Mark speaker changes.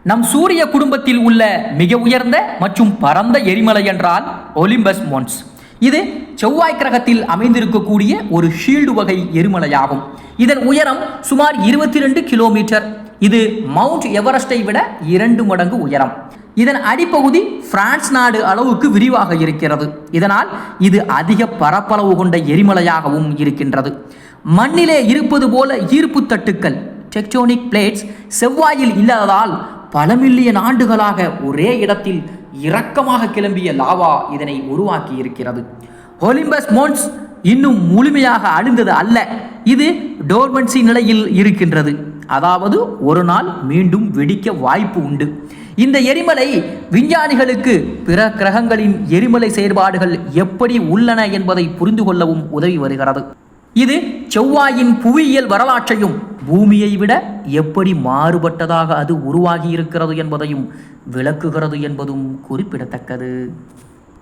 Speaker 1: நம் சூரிய குடும்பத்தில் உள்ள மிக உயர்ந்த மற்றும் பரந்த எரிமலை என்றால் ஒலிம்பஸ் மோன்ஸ். இது செவ்வாய் கிரகத்தில் அமைந்திருக்கக்கூடிய ஒரு ஷீல்டு வகை எரிமலையாகும். இதன் உயரம் சுமார் 22 கிலோமீட்டர். இது மவுண்ட் எவரெஸ்டை விட 2 மடங்கு உயரம். இதன் அடிப்பகுதி பிரான்ஸ் நாடு அளவுக்கு விரிவாக இருக்கிறது. இதனால் இது அதிக பரப்பளவு கொண்ட எரிமலையாகவும் இருக்கின்றது. மண்ணிலே இருப்பது போல ஈர்ப்பு தட்டுக்கள் டெக்டோனிக் பிளேட்ஸ் செவ்வாயில் இல்லாததால் பல மில்லியன் ஆண்டுகளாக ஒரே இடத்தில் இறக்கமாக கிளம்பிய லாவா இதனை உருவாக்கி இருக்கிறது. ஒலிம்பஸ் மோன்ஸ் இன்னும் முழுமையாக அழிந்தது அல்ல. இது டோர்மன்சி நிலையில் இருக்கின்றது. அதாவது ஒரு நாள் மீண்டும் வெடிக்க வாய்ப்பு உண்டு. இந்த எரிமலை விஞ்ஞானிகளுக்கு பிற கிரகங்களின் எரிமலை செயற்பாடுகள் எப்படி உள்ளன என்பதை புரிந்து கொள்ளவும் உதவி வருகிறது. இது செவ்வாயின் புவியியல் வரலாற்றையும் பூமியை விட எப்படி மாறுபட்டதாக அது உருவாகி இருக்கிறது என்பதையும் விளக்குகிறது என்பதும் குறிப்பிடத்தக்கது.